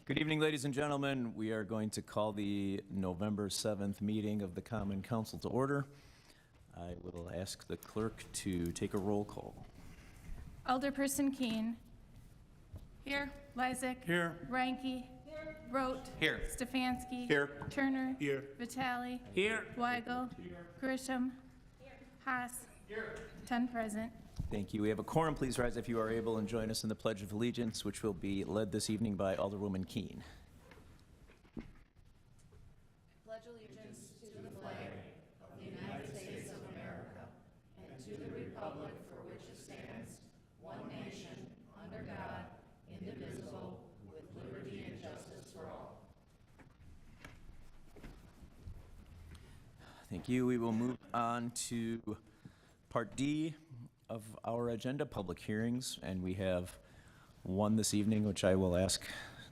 Good evening, ladies and gentlemen. We are going to call the November 7th meeting of the Common Council to order. I will ask the clerk to take a roll call. Alderperson Keene. Here. Lysick. Here. Reinke. Here. Rote. Here. Stefanski. Here. Turner. Here. Vitale. Here. Weigel. Grisham. Haas. 10 present. Thank you. We have a quorum. Please rise if you are able and join us in the Pledge of Allegiance, which will be led this evening by Alderwoman Keene. Pledge allegiance to the flag of the United States of America and to the republic for which it stands, one nation, under God, indivisible, with liberty and justice for all. Thank you. We will move on to Part D of our agenda, public hearings, and we have one this evening, which I will ask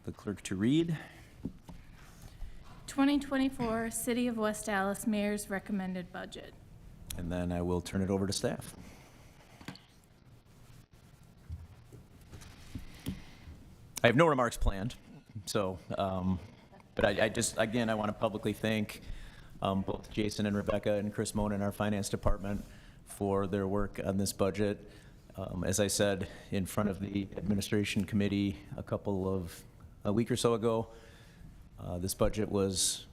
the clerk to read. 2024 City of West Allis Mayor's Recommended Budget. And then I will turn it over to staff. I have no remarks planned, so, but I just, again, I want to publicly thank both Jason and Rebecca and Chris Moan in our finance department for their work on this budget. As I said in front of the administration committee a week or so ago, this budget was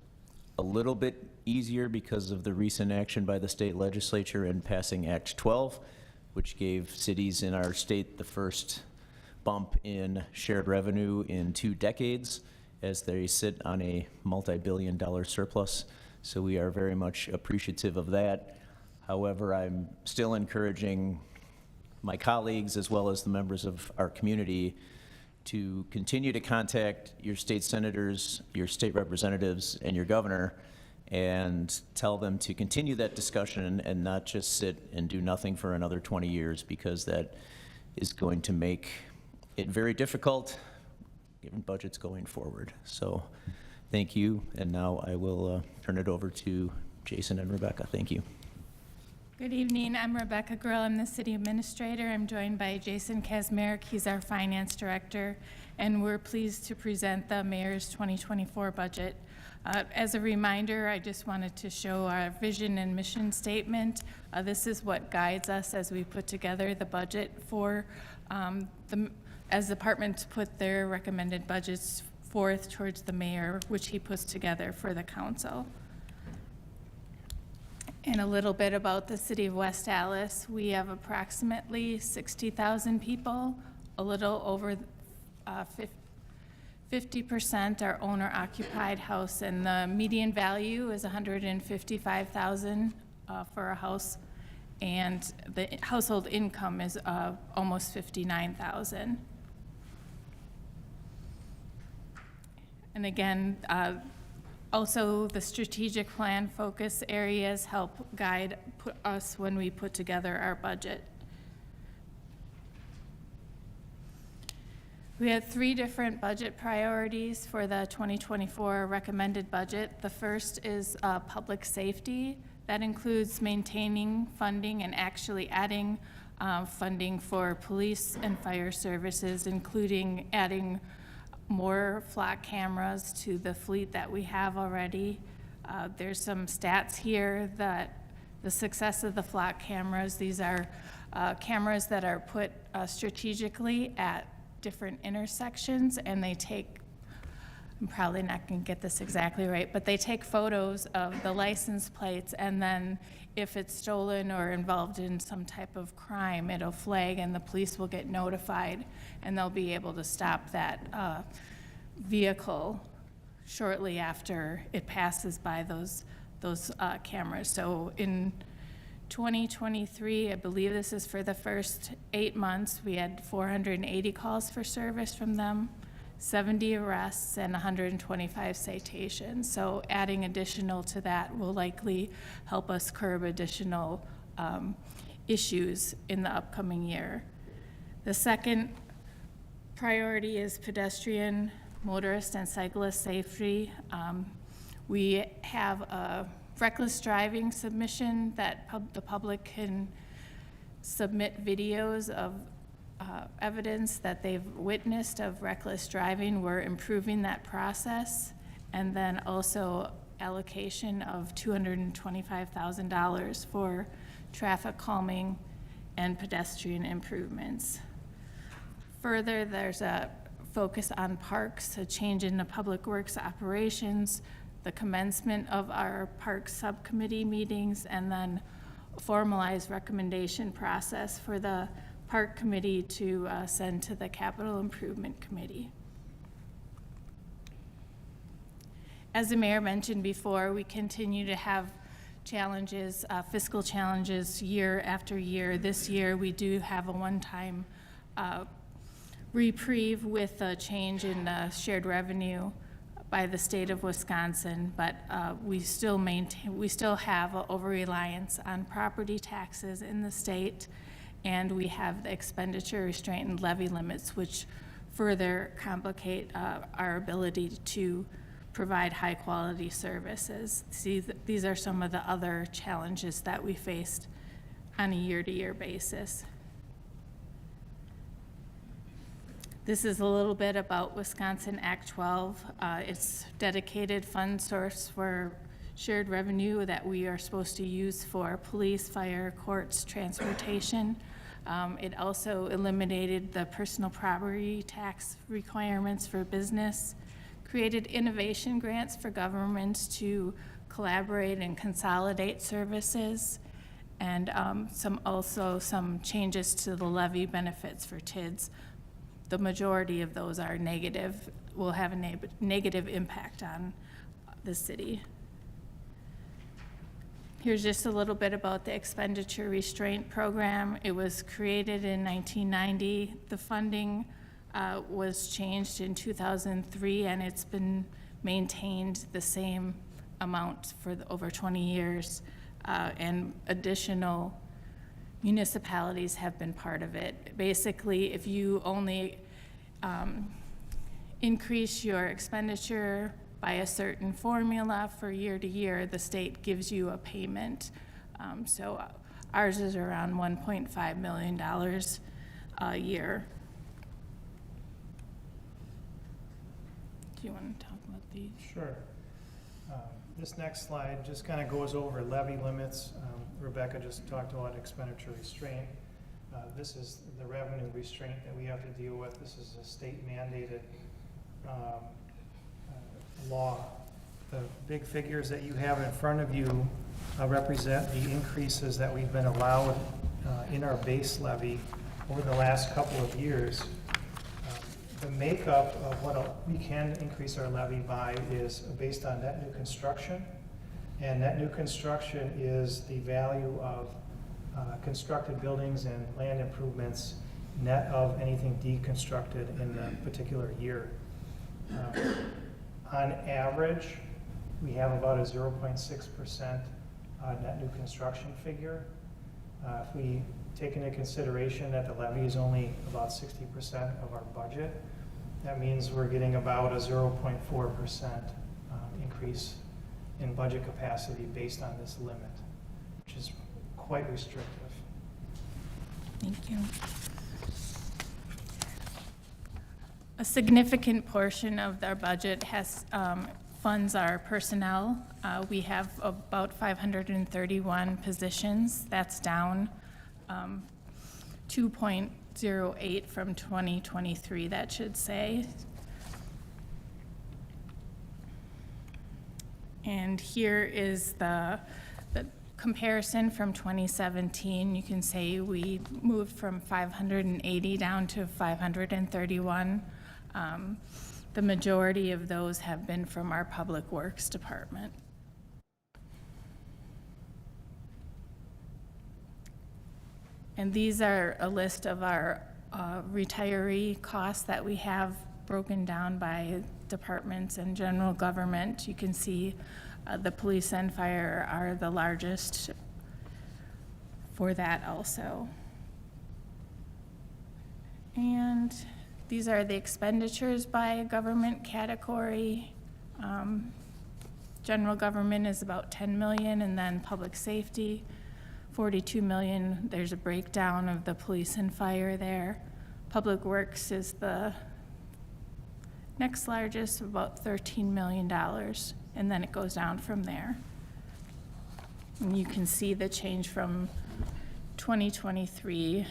a little bit easier because of the recent action by the state legislature in passing Act 12, which gave cities in our state the first bump in shared revenue in 2 decades as they sit on a multi-billion-dollar surplus. So we are very much appreciative of that. However, I'm still encouraging my colleagues as well as the members of our community to continue to contact your state senators, your state representatives, and your governor and tell them to continue that discussion and not just sit and do nothing for another 20 years, because that is going to make it very difficult given budgets going forward. So thank you, and now I will turn it over to Jason and Rebecca. Thank you. Good evening. I'm Rebecca Grill. I'm the city administrator. I'm joined by Jason Kazmarek. He's our finance director, and we're pleased to present the mayor's 2024 budget. As a reminder, I just wanted to show our vision and mission statement. This is what guides us as we put together the budget for as departments put their recommended budgets forth towards the mayor, which he puts together for the council. And a little bit about the city of West Allis. We have approximately 60,000 people, a little over 50% are owner-occupied house, and the median value is $155,000 for a house, and the household income is almost $59,000. And again, also, the strategic plan focus areas help guide us when we put together our budget. We had 3 different budget priorities for the 2024 recommended budget. The first is public safety. That includes maintaining funding and actually adding funding for police and fire services, including adding more flock cameras to the fleet that we have already. There's some stats here that the success of the flock cameras, these are cameras that are put strategically at different intersections, and they take, I'm probably not going to get this exactly right, but they take photos of the license plates, and then if it's stolen or involved in some type of crime, it'll flag and the police will get notified, and they'll be able to stop that vehicle shortly after it passes by those cameras. So in 2023, I believe this is for the first 8 months, we had 480 calls for service from them, 70 arrests, and 125 citations. So adding additional to that will likely help us curb additional issues in the upcoming year. The second priority is pedestrian, motorist, and cyclist safety. We have a reckless driving submission that the public can submit videos of evidence that they've witnessed of reckless driving, we're improving that process. And then also allocation of $225,000 for traffic calming and pedestrian improvements. Further, there's a focus on parks, a change in the public works operations, the commencement of our parks subcommittee meetings, and then a formalized recommendation process for the park committee to send to the capital improvement committee. As the mayor mentioned before, we continue to have challenges, fiscal challenges year after year. This year, we do have a one-time reprieve with a change in shared revenue by the state of Wisconsin, but we still have an over-reliance on property taxes in the state, and we have the expenditure restraint and levy limits, which further complicate our ability to provide high-quality services. These are some of the other challenges that we faced on a year-to-year basis. This is a little bit about Wisconsin Act 12. It's dedicated fund source for shared revenue that we are supposed to use for police, fire, courts, transportation. It also eliminated the personal property tax requirements for business, created innovation grants for governments to collaborate and consolidate services, and some changes to the levy benefits for TIDS. The majority of those are negative, will have a negative impact on the city. Here's just a little bit about the expenditure restraint program. It was created in 1990. The funding was changed in 2003, and it's been maintained the same amount for over 20 years, and additional municipalities have been part of it. Basically, if you only increase your expenditure by a certain formula for year to year, the state gives you a payment. So ours is around $1.5 million a year. Do you want to talk about these? Sure. This next slide just kind of goes over levy limits. Rebecca just talked about expenditure restraint. This is the revenue restraint that we have to deal with. This is a state mandated law. The big figures that you have in front of you represent the increases that we've been allowed in our base levy over the last couple of years. The makeup of what we can increase our levy by is based on net new construction. And net new construction is the value of constructed buildings and land improvements net of anything deconstructed in the particular year. On average, we have about a 0.6% net new construction figure. If we take into consideration that the levy is only about 60% of our budget, that means we're getting about a 0.4% increase in budget capacity based on this limit, which is quite restrictive. Thank you. A significant portion of our budget has funds our personnel. We have about 531 positions. That's down 2.08 from 2023, that should say. And here is the comparison from 2017. You can say we moved from 580 down to 531. The majority of those have been from our Public Works Department. And these are a list of our retiree costs that we have broken down by departments and general government. You can see the police and fire are the largest for that also. And these are the expenditures by government category. General government is about 10 million, and then public safety, 42 million. There's a breakdown of the police and fire there. Public Works is the next largest, about $13 million, and then it goes down from there. And you can see the change from 2023.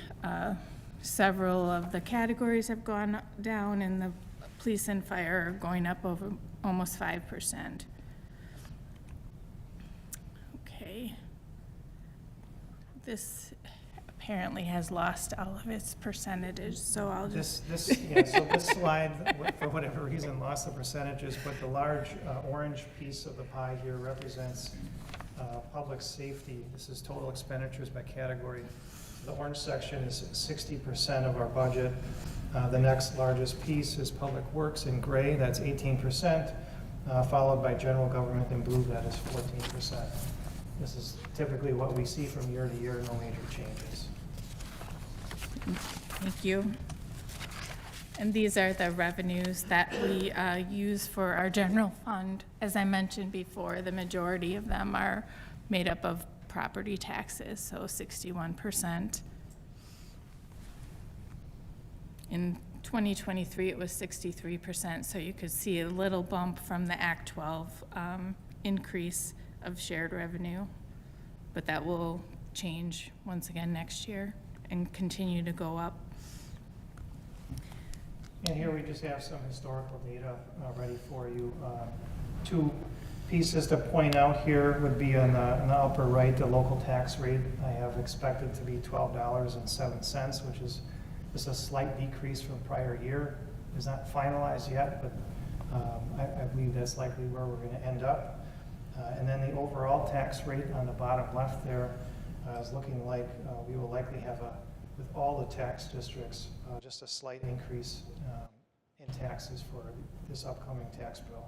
Several of the categories have gone down, and the police and fire are going up over almost 5%. Okay. This apparently has lost all of its percentages, so I'll just. So this slide, for whatever reason, lost the percentages, but the large orange piece of the pie here represents public safety. This is total expenditures by category. The orange section is 60% of our budget. The next largest piece is Public Works in gray, that's 18%, followed by general government in blue, that is 14%. This is typically what we see from year to year, no major changes. Thank you. And these are the revenues that we use for our general fund. As I mentioned before, the majority of them are made up of property taxes, so 61%. In 2023, it was 63%, so you could see a little bump from the Act 12 increase of shared revenue, but that will change once again next year and continue to go up. And here we just have some historical data ready for you. Two pieces to point out here would be in the upper right, the local tax rate. I have expected to be $12.07, which is just a slight decrease from prior year. It's not finalized yet, but I believe that's likely where we're going to end up. And then the overall tax rate on the bottom left there is looking like we will likely have, with all the tax districts, just a slight increase in taxes for this upcoming tax bill.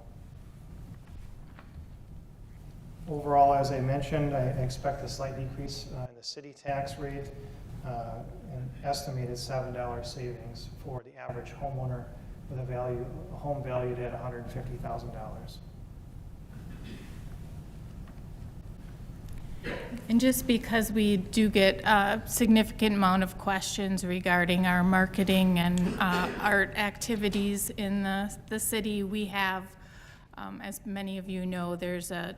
Overall, as I mentioned, I expect a slight decrease in the city tax rate, an estimated $7 savings for the average homeowner with a home valued at $150,000. And just because we do get a significant amount of questions regarding our marketing and art activities in the city, we have, as many of you know, there's a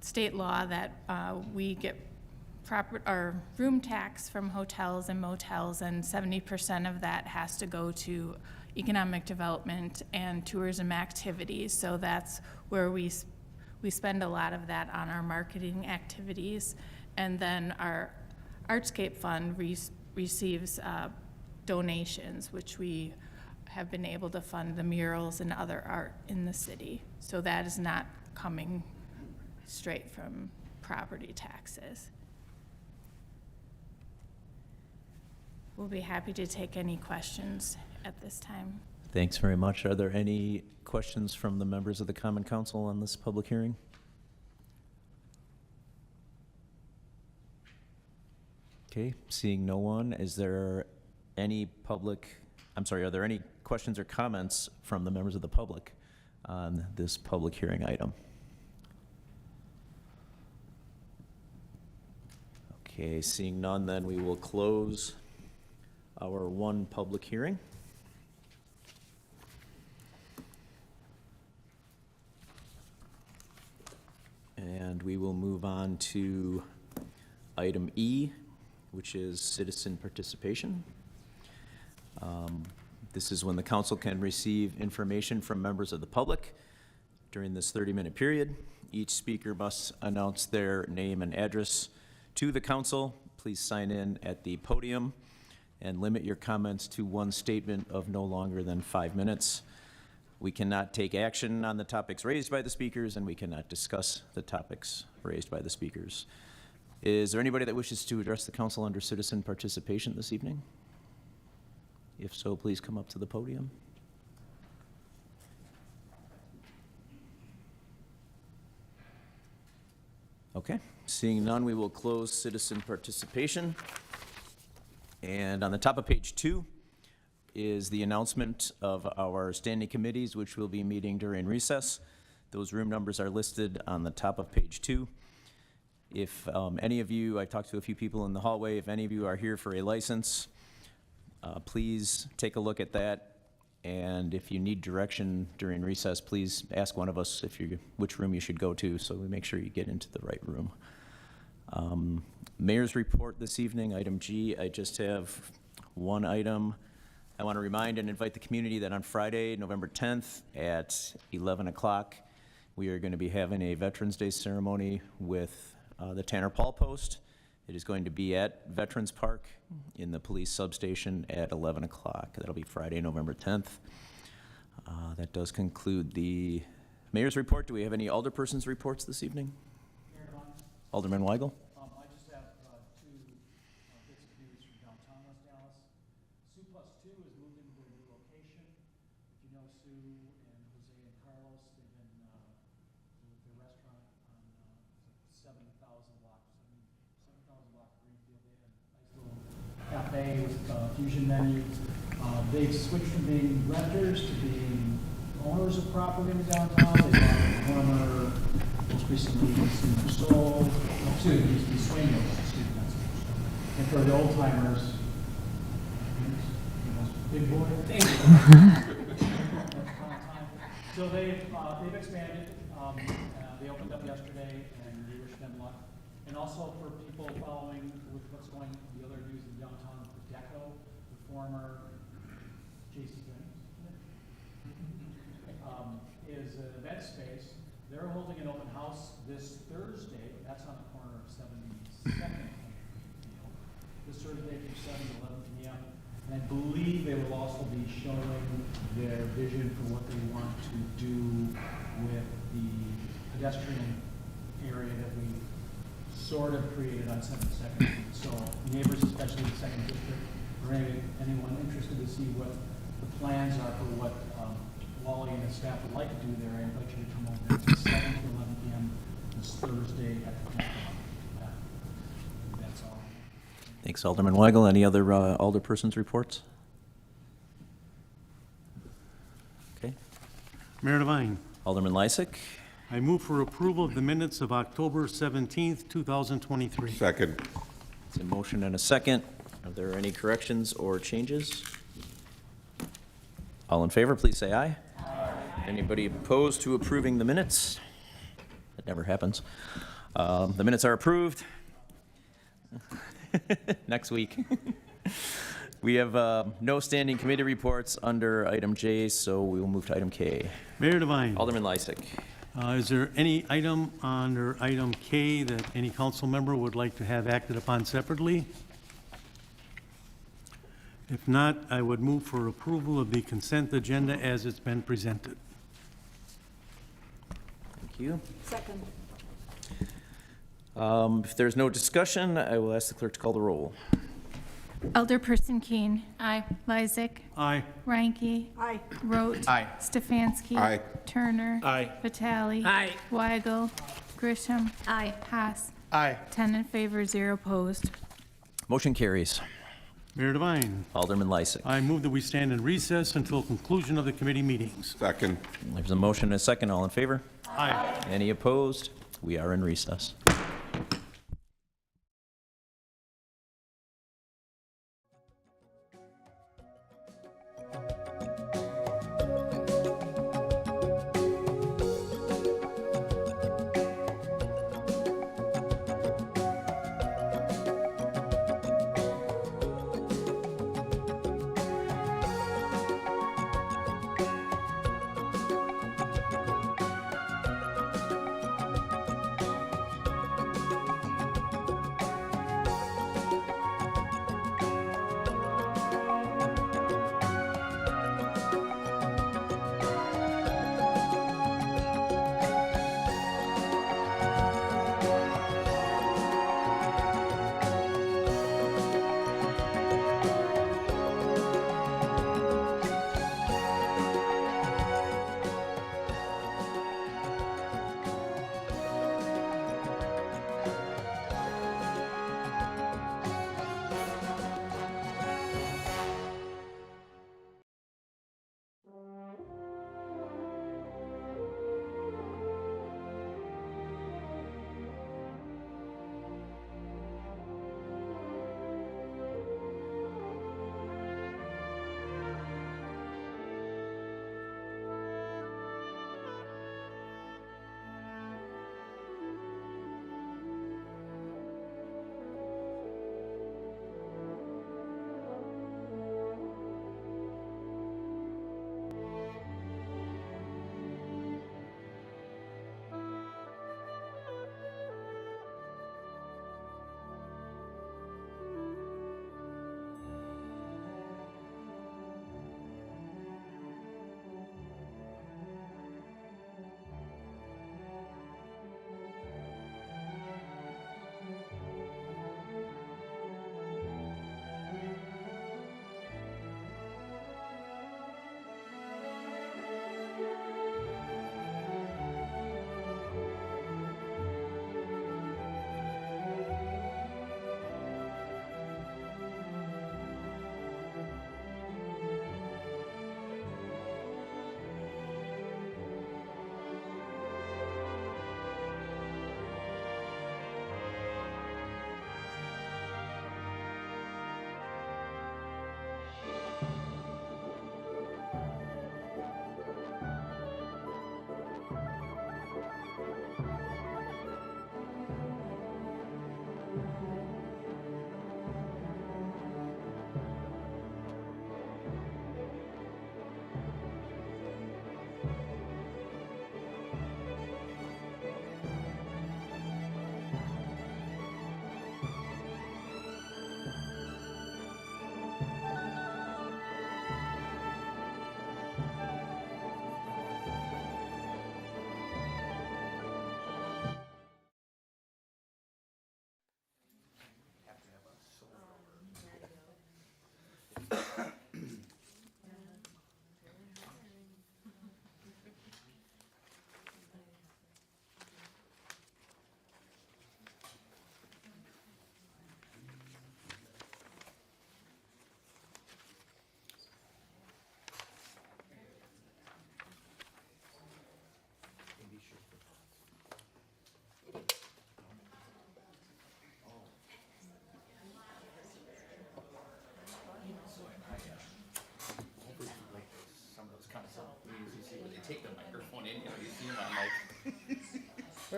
state law that we get room tax from hotels and motels, and 70% of that has to go to economic development and tourism activities. So that's where we spend a lot of that on our marketing activities. And then our Artscape Fund receives donations, which we have been able to fund the murals and other art in the city. So that is not coming straight from property taxes. We'll be happy to take any questions at this time. Thanks very much. Are there any questions from the members of the Common Council on this public hearing? Okay, seeing no one, are there any questions or comments from the members of the public on this public hearing item? Okay, seeing none, then we will close our one public hearing. And we will move on to item E, which is citizen participation. This is when the council can receive information from members of the public during this 30-minute period. Each speaker must announce their name and address to the council. Please sign in at the podium and limit your comments to one statement of no longer than 5 minutes. We cannot take action on the topics raised by the speakers, and we cannot discuss the topics raised by the speakers. Is there anybody that wishes to address the council under citizen participation this evening? If so, please come up to the podium. Okay, seeing none, we will close citizen participation. And on the top of page 2 is the announcement of our standing committees, which will be meeting during recess. Those room numbers are listed on the top of page 2. If any of you, I talked to a few people in the hallway, if any of you are here for a license, Please take a look at that, and if you need direction during recess, please ask one of us which room you should go to, so we make sure you get into the right room. Mayor's report this evening, item G. I just have one item. I want to remind and invite the community that on Friday, November 10th at 11 o'clock, we are going to be having a Veterans Day ceremony with the Tanner Paul Post. It is going to be at Veterans Park in the police substation at 11 o'clock. That'll be Friday, November 10th. That does conclude the mayor's report. Do we have any alderpersons' reports this evening? Alderman Weigel? I just have two bits of news from downtown West Dallas. Sue Plus 2 is moving to a new location. If you know Sue and Jose and Carlos, they've been the restaurant on 7,000 block Greenfield. They had a nice little cafe with fusion menu. They've switched from being renters to being owners of property in downtown. They bought a former, most recently, Senior Soul, excuse me, Swing Mills, excuse me, that's what it's called. And for the old timers, big boy. So they've expanded. They opened up yesterday, and we wish them luck. And also for people following with what's going, the other news in downtown, the Deco, the former J.C. Penney, is an event space. They're holding an open house this Thursday. That's on the corner of 72nd. This Thursday from 7 to 11 p.m. And I believe they will also be showing their vision for what they want to do with the pedestrian area that we sort of created on 72nd. So neighbors, especially in the second district, or anyone interested to see what the plans are for what Wally and his staff would like to do there, I invite you to come over there from 7 to 11 p.m. this Thursday at the campground. That's all. Thanks, Alderman Weigel. Any other alderpersons' reports? Okay. Mayor Devine, Alderman Lysick. I move for approval of the minutes of October 17th, 2023. Second. It's a motion and a second. Are there any corrections or changes? All in favor, please say aye. Aye. Anybody opposed to approving the minutes? That never happens. The minutes are approved. Next week. We have no standing committee reports under item J, so we will move to item K. Mayor Devine, Alderman Lysick. is there any item under item K that any council member would like to have acted upon separately? If not, I would move for approval of the consent agenda as it's been presented. Thank you. Second. If there's no discussion, I will ask the clerk to call the roll. Alderperson Keen. Aye. Lysick. Aye. Reinke. Aye. Rote. Aye. Stefanski. Aye. Turner. Aye. Vitale. Aye. Weigel. Grisham. Aye. Haas. Aye. 10 in favor, 0 opposed. Motion carries. Mayor Devine, Alderman Lysick. I move that we stand in recess until conclusion of the committee meetings. Second. There's a motion and a second. All in favor? Aye. Any opposed? We are in recess.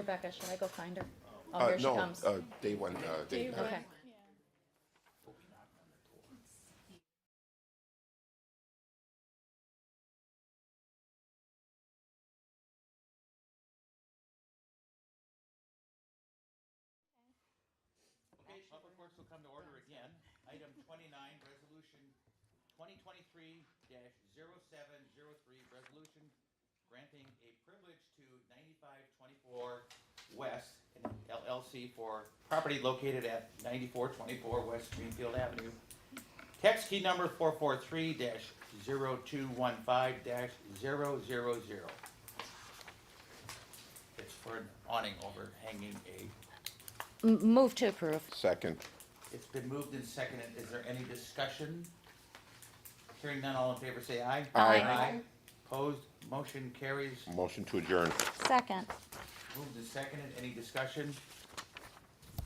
Rebecca, should I go find her? Oh, here she No, comes. day one, day nine. Okay. Okay, public works will come to order again. Item 29, resolution 2023-0703, resolution granting a privilege to 9524 West LLC for property located at 9424 West Greenfield Avenue. Text key number 443-0215-000. It's for an awning overhanging a. Move to approve. Second. It's been moved and seconded. Is there any discussion? Hearing none, all in favor say aye. Aye. Opposed, motion carries. Motion to adjourn. Second. Moved and seconded. Any discussion?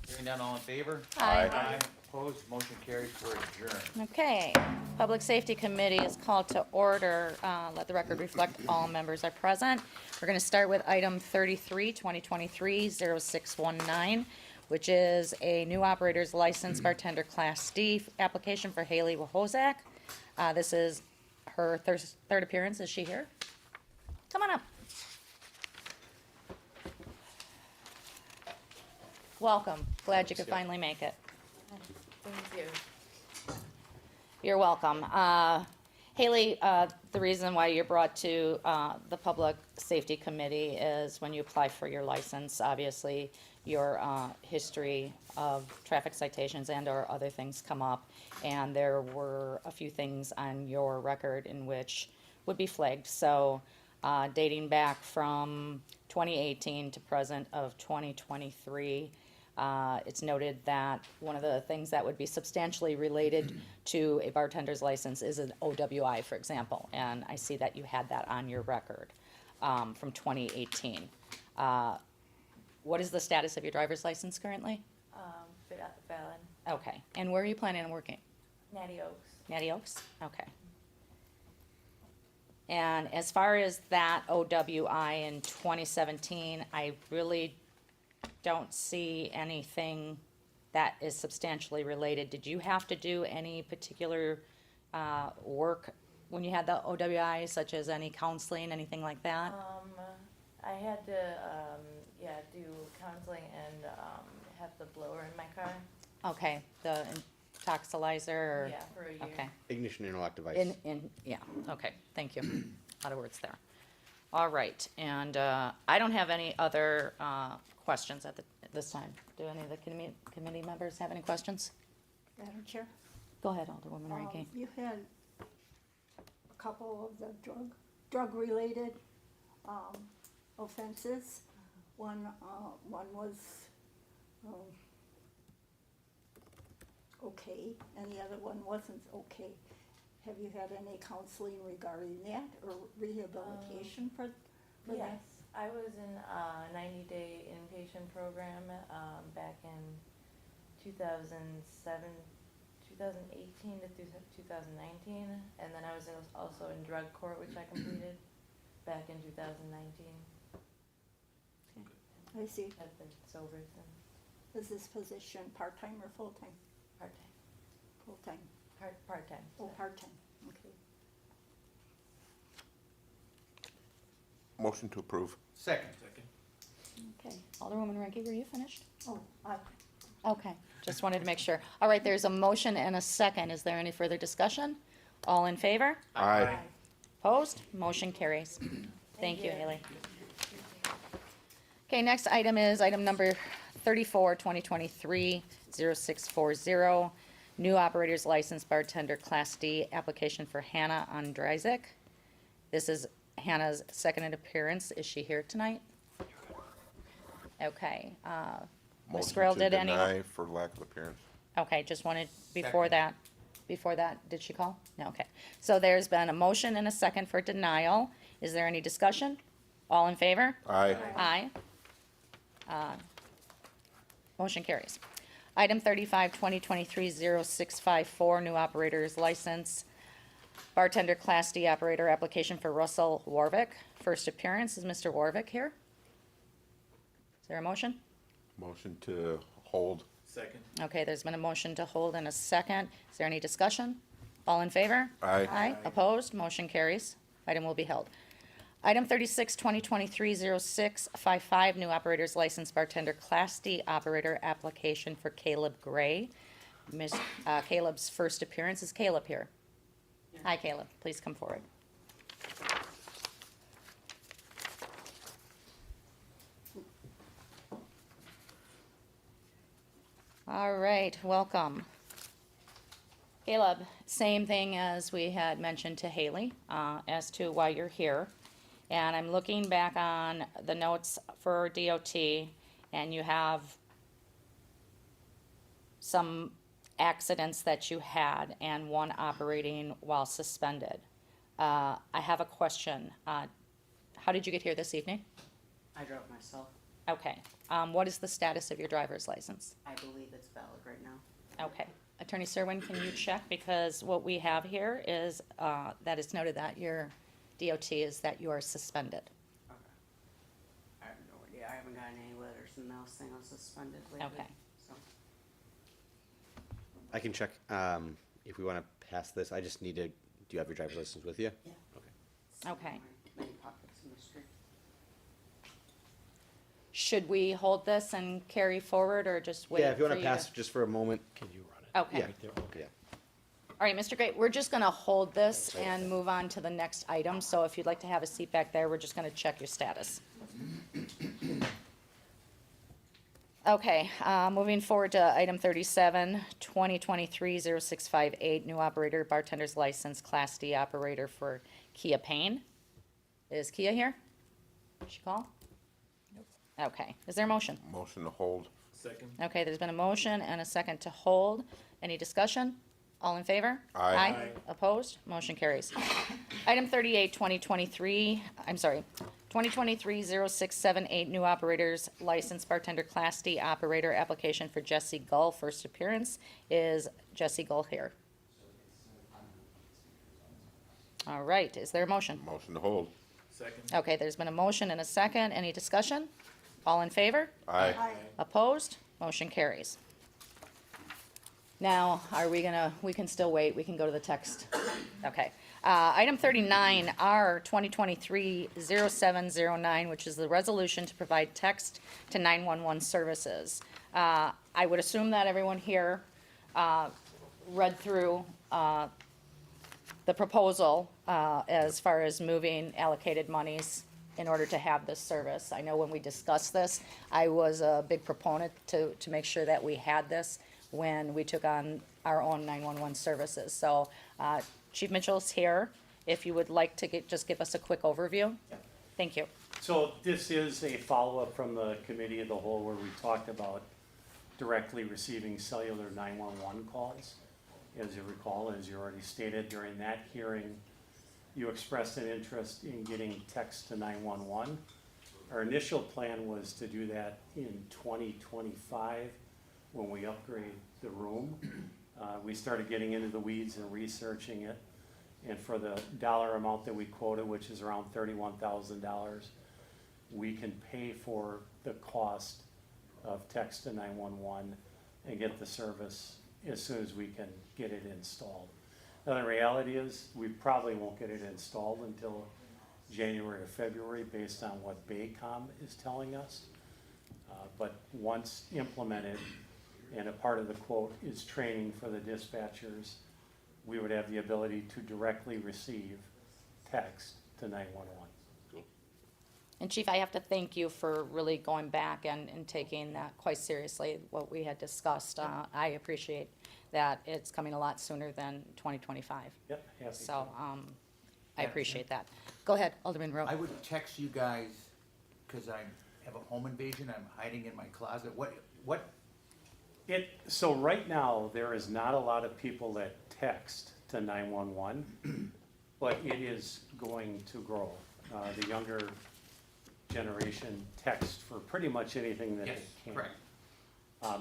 Hearing none, all in favor? Aye. Opposed, motion carries for adjourn. Okay, Public Safety Committee is called to order. Let the record reflect all members are present. We're going to start with item 33, 2023-0619, which is a new operator's license bartender Class D application for Haley Wahozak. This is her third appearance. Is she here? Come on up. Welcome. Glad you could finally make it. Thank you. You're welcome. Haley, the reason why you're brought to the Public Safety Committee is when you apply for your license, obviously, your history of traffic citations and/or other things come up, and there were a few things on your record in which would be flagged. So dating back from 2018 to present of 2023, it's noted that one of the things that would be substantially related to a bartender's license is an OWI, for example, and I see that you had that on your record from 2018. What is the status of your driver's license currently? Valid. Okay, and where are you planning on working? Natty Oaks. Natty Oaks? Okay. And as far as that OWI in 2017, I really don't see anything that is substantially related. Did you have to do any particular work when you had the OWI, such as any counseling, anything like that? I had to, do counseling and, have the blower in my car. Okay, the toxilizer or? Yeah, for a year. Okay. Ignition interlock device. Yeah, okay, thank you. A lot of words there. All right, and I don't have any other questions at this time. Do any of the committee members have any questions? Madam Chair, Go ahead, Alderwoman Rankin. you had a couple of the drug-related offenses. One was okay, and the other one wasn't okay. Have you had any counseling regarding that or rehabilitation for that? Yes, I was in a 90-day inpatient program back in 2018 to 2019, and then I was also in drug court, which I completed back in 2019. I see. I've been sober since. Is this position part-time or full-time? Part-time. Full-time. Part-time. Oh, part-time, okay. Motion to approve. Second. Okay, Alderwoman Rankin, were you finished? Oh, Okay, just wanted to make sure. All right, there's a motion and a second. Is there any further discussion? All in favor? Aye. Opposed? Motion carries. Thank you, you. Haley. Okay, next item is item number 34, 2023-0640, new operator's license bartender Class D application for Hannah Ondrzejczyk. This is Hannah's second appearance. Is she here tonight? Okay. Ms. Motion Grill, to did any? deny for lack of appearance. Okay, just wanted, Second. before that, did she call? No, okay. So there's been a motion and a second for denial. Is there any discussion? All in favor? Aye. Aye. Motion carries. Item 35, 2023-0654, new operator's license, bartender Class D operator application for Russell Warvick. First appearance, is Mr. Warvick here? Is there a motion? Motion to hold. Okay, there's been a motion to hold and a second. Is there any discussion? All in favor? Aye. Aye. Opposed? Motion carries. Item will be held. Item 36, 2023-0655, new operator's license bartender Class D operator application for Caleb Gray. Caleb's first appearance. Is Caleb here? Hi, Caleb. Please come forward. All right, welcome. Caleb, same thing as we had mentioned to Haley, as to why you're here. And I'm looking back on the notes for DOT, and you have some accidents that you had and one operating while suspended. I have a question. How did you get here this evening? I drove myself. Okay. What is the status of your driver's license? I believe it's valid right now. Okay. Attorney Serwin, can you check? Because what we have here is, that it's noted that your DOT is that you are suspended. Okay. I have no idea. I haven't gotten any letters in the mail saying I'm suspended lately. Okay. So, I can check, if we wanna pass this, I just need to, do you have your driver's license with you? yeah. Okay. Okay. Many pockets in the street. Should we hold this and carry forward or just wait? Yeah, if you wanna for pass just for a moment. Can you run it? Okay. Yeah, yeah. All right, Mr. Gray, we're just gonna hold this and move on to the next item. So if you'd like to have a seat back there, we're just gonna check your status. Okay, moving forward to item 37, 2023-0658, new operator, bartender's license, Class D operator for Kia Payne. Is Kia here? Did she call? Okay, is there a motion? Motion to hold. Okay, there's been a motion and a second to hold. Any discussion? All in favor? Aye. Aye. Opposed? Motion carries. Item 38, 2023-0678, new operators, licensed bartender Class D operator, application for Jesse Gull, first appearance. Is Jesse Gull here? All right, is there a motion? Motion to hold. Okay, there's been a motion and a second. Any discussion? All in favor? Aye. Opposed? Motion carries. Now, we can still wait, we can go to the text. Okay. Item 39, R 2023-0709, which is the resolution to provide text to 911 services. I would assume that everyone here read through the proposal as far as moving allocated monies in order to have this service. I know when we discussed this, I was a big proponent to make sure that we had this when we took on our own 911 services. So Chief Mitchell's here. If you would like to just give us a quick overview. Thank you. So this is a follow-up from the committee of the whole where we talked about directly receiving cellular 911 calls. As you recall, as you already stated during that hearing, you expressed an interest in getting text to 911. Our initial plan was to do that in 2025 when we upgrade the room. We started getting into the weeds and researching it. And for the dollar amount that we quoted, which is around $31,000, we can pay for the cost of text to 911 and get the service as soon as we can get it installed. Now, the reality is, we probably won't get it installed until January or February based on what Baycom is telling us. But once implemented, and a part of the quote is training for the dispatchers, we would have the ability to directly receive text to 911. And Chief, I have to thank you for really going back and taking that quite seriously, what we had discussed. I appreciate that it's coming a lot sooner than 2025. Yep, happy So, to. I appreciate that. Go ahead, Alderman Rowe. I would text you guys, cause I have a home invasion, I'm hiding in my closet, what, So right now, there is not a lot of people that text to 911, but it is going to grow. The younger generation texts for pretty much anything that yes, they can. correct,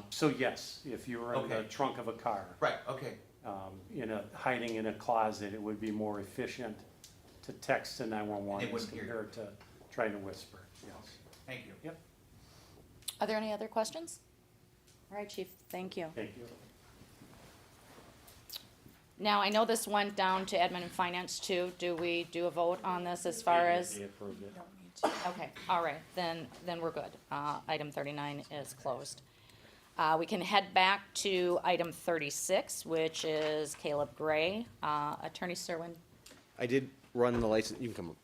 So yes, if you were in the Okay. trunk of a car, right, okay, hiding in a closet, it would be more efficient to text to 911 They as wouldn't hear you. compared to trying to whisper, yes. thank you. Yep. Are there any other questions? All right, Chief, thank you. Thank you. Now, I know this went down to admin and finance too. Do we do a vote on this as far as? They approved it. Okay, all right, then we're good. Item 39 is closed. We can head back to item 36, which is Caleb Gray. Attorney Serwin, I did run the license, you can come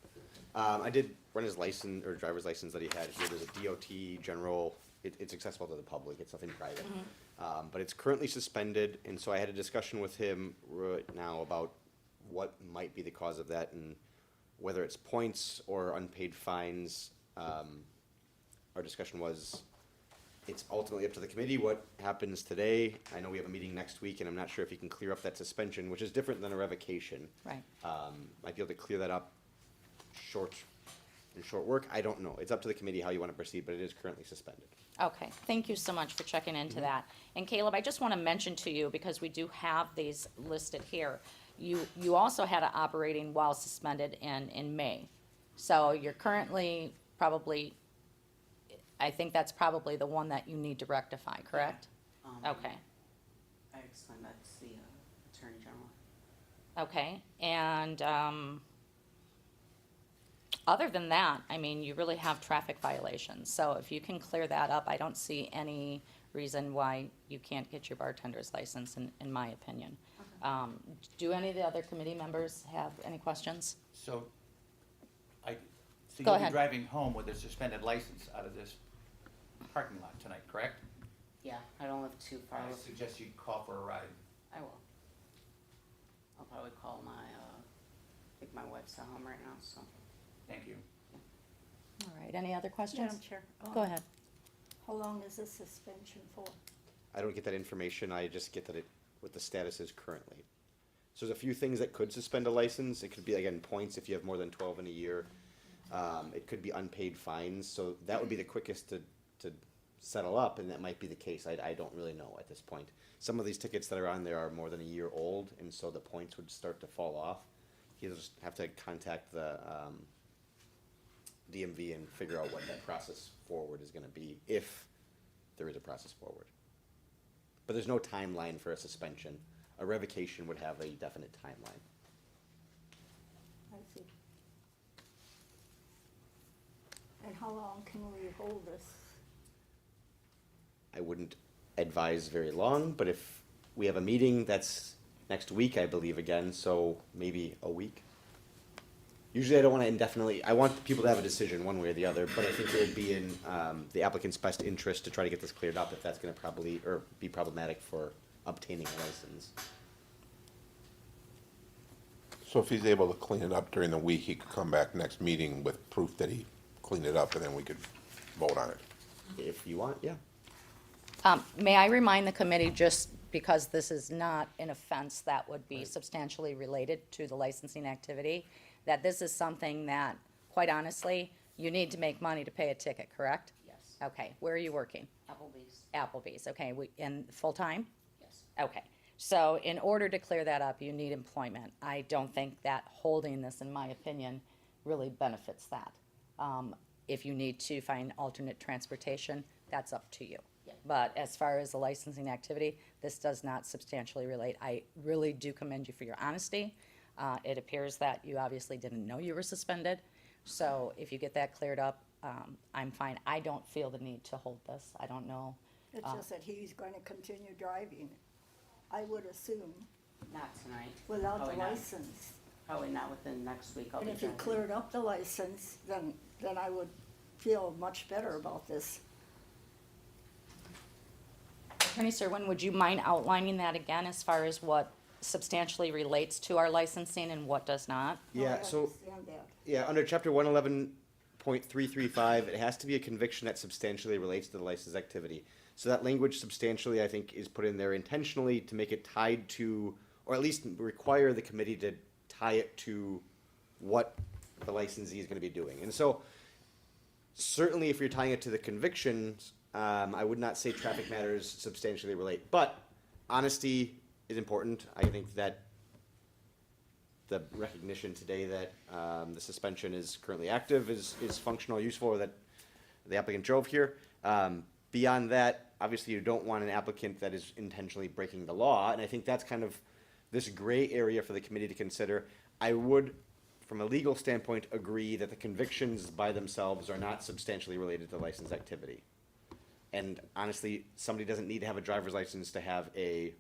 up. I did run his license, or driver's license that he had here. There's a DOT general, it's accessible to the public, it's nothing private. But it's currently suspended, and so I had a discussion with him right now about what might be the cause of that and whether it's points or unpaid fines. Our discussion was, it's ultimately up to the committee what happens today. I know we have a meeting next week, and I'm not sure if you can clear up that suspension, which is different than a revocation. right. Might be able to clear that up in short work. I don't know. It's up to the committee how you want to proceed, but it is currently suspended. Okay, thank you so much for checking into that. And Caleb, I just want to mention to you, because we do have these listed here, you also had it operating while suspended in May. So you're currently probably, I think that's probably the one that you need to rectify, correct? Okay, I explained that to the Attorney General. okay, and, other than that, I mean, you really have traffic violations. So if you can clear that up, I don't see any reason why you can't get your bartender's license, in my opinion. Do any of the other committee members have any questions? So, Go you'll ahead. be driving home with a suspended license out of this parking lot tonight, correct? Yeah, I don't live too far. I suggest you call for a ride. I will. I'll probably call my, I think my wife's at home right now, so. Thank you. All right, any other questions? Madam Chair. Go ahead. How long is this suspension for? I don't get that information. I just get that what the status is currently. So there's a few things that could suspend a license. It could be, again, points if you have more than 12 in a year. It could be unpaid fines. So that would be the quickest to settle up, and that might be the case. I don't really know at this point. Some of these tickets that are on there are more than a year old, and so the points would start to fall off. You'll just have to contact the DMV and figure out what that process forward is gonna be, if there is a process forward. But there's no timeline for a suspension. A revocation would have a definite timeline. I see. And how long can we hold this? I wouldn't advise very long, but if we have a meeting, that's next week, I believe, again, so maybe a week. Usually I don't want to indefinitely, I want people to have a decision one way or the other, but I think it would be in the applicant's best interest to try to get this cleared up if that's going to probably, or be problematic for obtaining a license. So if he's able to clean it up during the week, he could come back next meeting with proof that he cleaned it up, and then we could vote on it. If you want, yeah. May I remind the committee, just because this is not an offense that would be substantially related to the licensing activity, that this is something that, quite honestly, you need to make money to pay a ticket, correct? Yes. Okay, where are you working? Applebee's, Applebee's, okay, in full-time? yes. Okay, so in order to clear that up, you need employment. I don't think that holding this, in my opinion, really benefits that. If you need to find alternate transportation, that's up to you. Yeah. But as far as the licensing activity, this does not substantially relate. I really do commend you for your honesty. It appears that you obviously didn't know you were suspended, so if you get that cleared up, I'm fine. I don't feel the need to hold this. I don't know. It's just that he's going to continue driving, I would assume, Not tonight. without the Probably not. license. Probably not within next week. I'll And be if you driving. cleared up the license, then I would feel much better about this. Attorney Serwin, would you mind outlining that again as far as what substantially relates to our licensing and what does not? Yeah, I so, understand that. yeah, under chapter 111.335, it has to be a conviction that substantially relates to the license activity. So that language substantially, I think, is put in there intentionally to make it tied to, or at least require the committee to tie it to what the licensee is gonna be doing. And so, certainly if you're tying it to the convictions, I would not say traffic matters substantially relate, but honesty is important. I think that the recognition today that the suspension is currently active is functional, useful, or that the applicant drove here. Beyond that, obviously you don't want an applicant that is intentionally breaking the law, and I think that's kind of this gray area for the committee to consider. I would, from a legal standpoint, agree that the convictions by themselves are not substantially related to license activity. And honestly, somebody doesn't need to have a driver's license to have a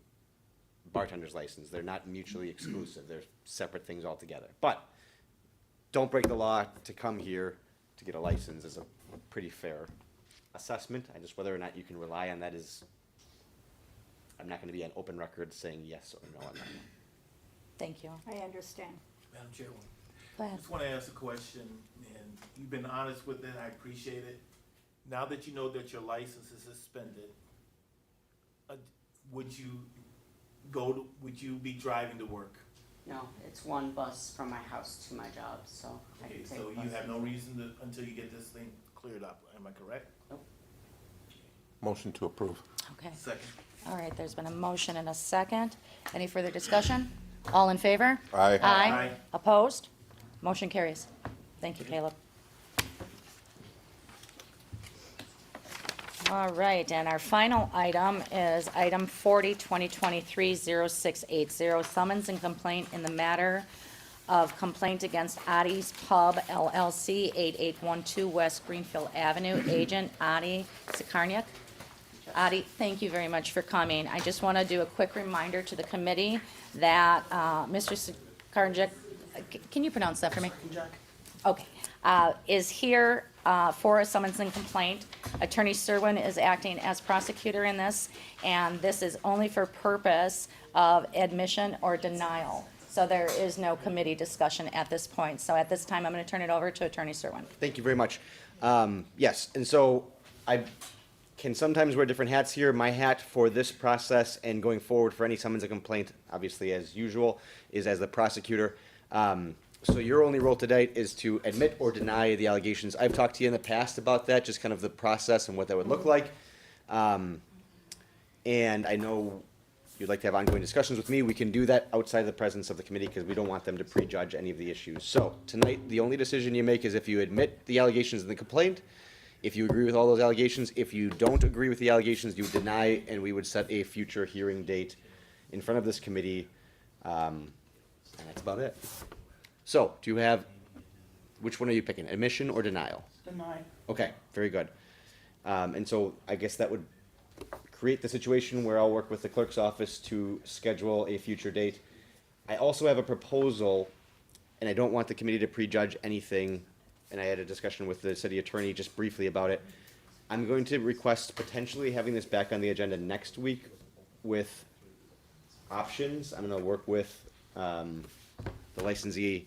bartender's license. They're not mutually exclusive. They're separate things altogether. But don't break the law to come here to get a license is a pretty fair assessment. I just, whether or not you can rely on that is, I'm not gonna be on open record saying yes or no on that. Thank you. I understand. Madam Chairwoman, Go ahead. just want to ask a question, and you've been honest with it, I appreciate it. Now that you know that your license is suspended, would you be driving to work? No, it's one bus from my house to my job, so I Okay, can take so the you bus. have no reason to, until you get this thing cleared up, am I correct? Motion to approve. Okay. Second. All right, there's been a motion and a second. Any further discussion? All in favor? Aye. Aye. Aye. Opposed? Motion carries. Thank you, Caleb. All right, and our final item is item 40, 2023-0680, summons and complaint in the matter of complaint against Addie's Pub LLC, 8812 West Greenfield Avenue, agent Addie Sikarniak. Addie, thank you very much for coming. I just want to do a quick reminder to the committee that Mr. Sikarniak, can you pronounce that for me? Okay, is here for a summons and complaint. Attorney Serwin is acting as prosecutor in this, and this is only for purpose of admission or denial. So there is no committee discussion at this point. So at this time, I'm going to turn it over to Attorney Serwin. Thank you very much. Yes, and so I can sometimes wear different hats here. My hat for this process and going forward for any summons and complaint, obviously as usual, is as the prosecutor. So your only role today is to admit or deny the allegations. I've talked to you in the past about that, just kind of the process and what that would look like. And I know you'd like to have ongoing discussions with me. We can do that outside the presence of the committee because we don't want them to prejudge any of the issues. So tonight, the only decision you make is if you admit the allegations in the complaint, if you agree with all those allegations. If you don't agree with the allegations, you deny, and we would set a future hearing date in front of this committee. And that's about it. So, do you have, which one are you picking, admission or denial? Deny. Okay, very good. And so I guess that would create the situation where I'll work with the clerk's office to schedule a future date. I also have a proposal, and I don't want the committee to prejudge anything, and I had a discussion with the city attorney just briefly about it. I'm going to request potentially having this back on the agenda next week with options. I'm gonna work with, the licensee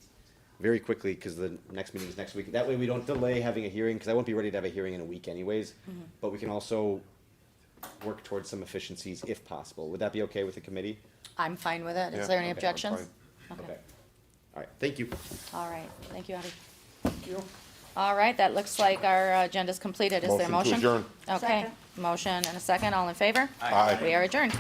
very quickly, because the next meeting is next week. That way we don't delay having a hearing, because I won't be ready to have a hearing in a week anyways. But we can also work towards some efficiencies if possible. Would that be okay with the committee? I'm fine with it. Yeah, Is there any okay, I'm objections? fine. Okay. All right, thank you. All right, thank you, Addie. All right, that looks like our agenda's completed. Is there a motion? Motion to adjourn. Okay, Second. motion and a second. All in favor? Aye. We are adjourned.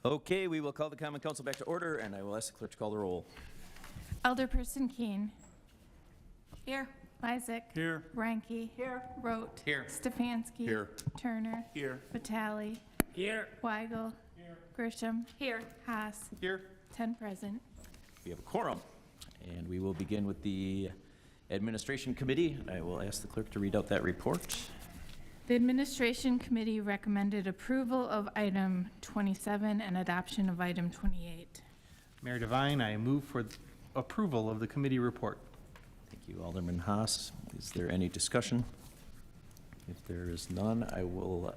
Okay, we will call the common council back to order, and I will ask the clerk to call the roll. Alderperson Keen. Here. Isaac. Here. Ranky. Here. Rote. Here. Stefanski. Here. Turner. Here. Vitale. Here. Weigel. Grisham. Here. Haas. Here. 10 present. We have a quorum, and we will begin with the Administration Committee. I will ask the clerk to read out that report. The Administration Committee recommended approval of item 27 and adoption of item 28. Mayor Devine, I move for approval of the committee report. Thank you, Alderman Haas. Is there any discussion? If there is none, I will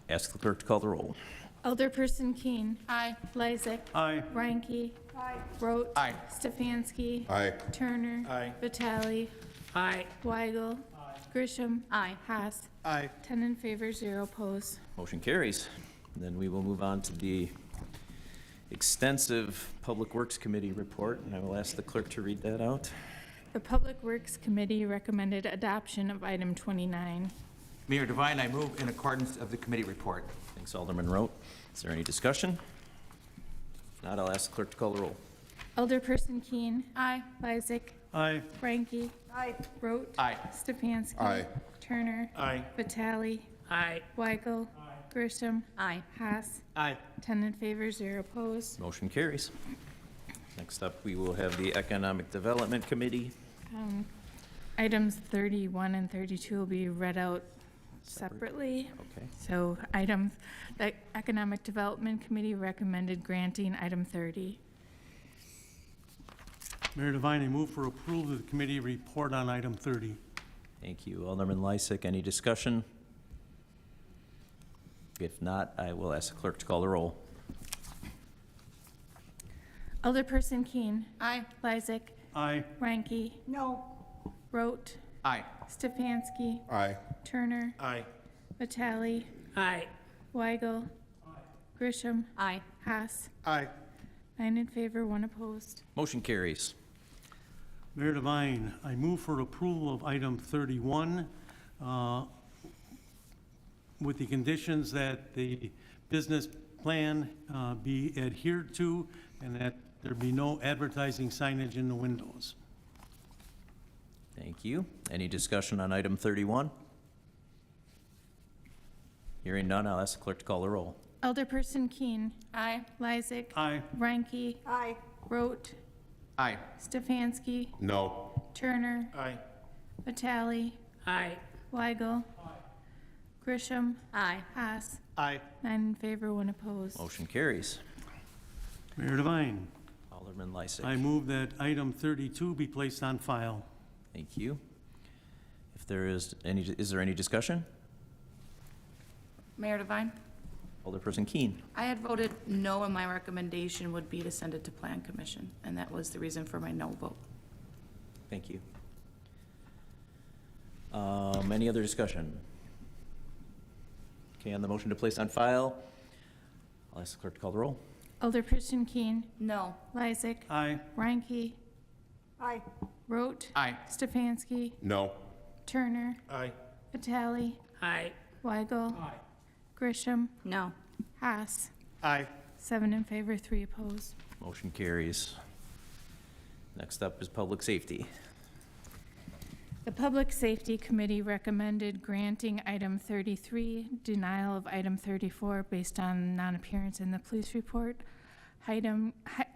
ask the clerk to call the roll. Alderperson Keen. Aye. Lysick. Aye. Reinke. Rote. Aye. Stefanski. Aye. Turner. Aye. Vitale. Aye. Weigel. Grisham. Aye. Haas. Aye. 10 in favor, 0 opposed. Motion carries. Then we will move on to the extensive Public Works Committee report, and I will ask the clerk to read that out. The Public Works Committee recommended adoption of item 29. Mayor Devine, I move in accordance of the committee report. Thanks, Alderman Rote. Is there any discussion? If not, I'll ask the clerk to call the roll. Alderperson Keen. Aye. Lysick. Aye. Ranky. Aye. Rote. Aye. Stefanski. Aye. Turner. Aye. Vitale. Aye. Weigel. Grisham. Aye. Haas. Aye. 10 in favor, 0 opposed. Motion carries. Next up, we will have the Economic Development Committee. Items 31 and 32 will be read out separately. Okay. So the Economic Development Committee recommended granting item 30. Mayor Devine, I move for approval of the committee report on item 30. Thank you. Alderman Lysick, any discussion? If not, I will ask the clerk to call the roll. Alderperson Keen. Aye. Lysick. Aye. Ranky. No, Rote. Aye. Stefanski. Aye. Turner. Aye. Vitale. Aye. Weigel. Grisham. Aye. Haas. Aye. 9 in favor, 1 opposed. Motion carries. Mayor Devine, I move for approval of item 31 with the conditions that the business plan be adhered to and that there be no advertising signage in the windows. Thank you. Any discussion on item 31? Hearing none, I'll ask the clerk to call the roll. Alderperson Keen. Aye. Lysick. Aye. Ranky. aye, Rote. Aye. Stefanski. No. Turner. Aye. Vitale. Aye. Weigel. Grisham. Aye. Haas. Aye. 9 in favor, 1 opposed. Motion carries. Mayor Devine, Alderman Lysick. I move that item 32 be placed on file. Thank you. If there is there any discussion? Mayor Devine, Alderperson Keen. I had voted no, and my recommendation would be to send it to Plan Commission, and that was the reason for my no vote. Thank you. Any other discussion? Okay, on the motion to place on file, I'll ask the clerk to call the roll. Alderperson Keen. No. Lysick. Aye. Ranky. aye, Rote. Aye. Stefanski. No. Turner. Aye. Vitale. Aye. Weigel. Grisham. No. Haas. Aye. 7 in favor, 3 opposed. Motion carries. Next up is public safety. The Public Safety Committee recommended granting item 33, denial of item 34 based on non-appearance in the police report,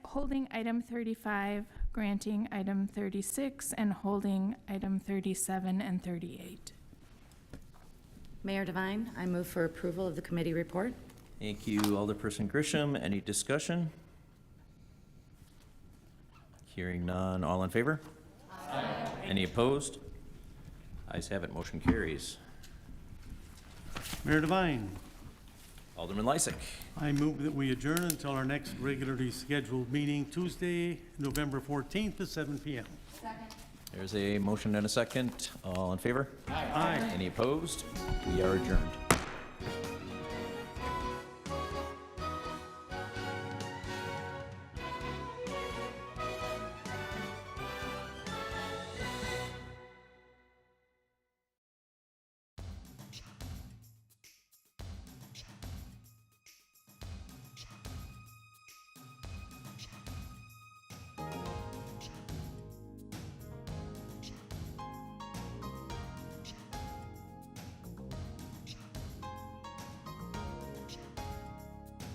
holding item 35, granting item 36, and holding item 37 and 38. Mayor Devine, I move for approval of the committee report. Thank you, Alderperson Grisham. Any discussion? Hearing none. All in favor? Aye. Any opposed? Ayes have it. Motion carries. Mayor Devine, Alderman Lysick. I move that we adjourn until our next regularly scheduled meeting, Tuesday, November 14th at 7 p.m. There's a motion and a second. All in favor? Aye. Any opposed? We are adjourned.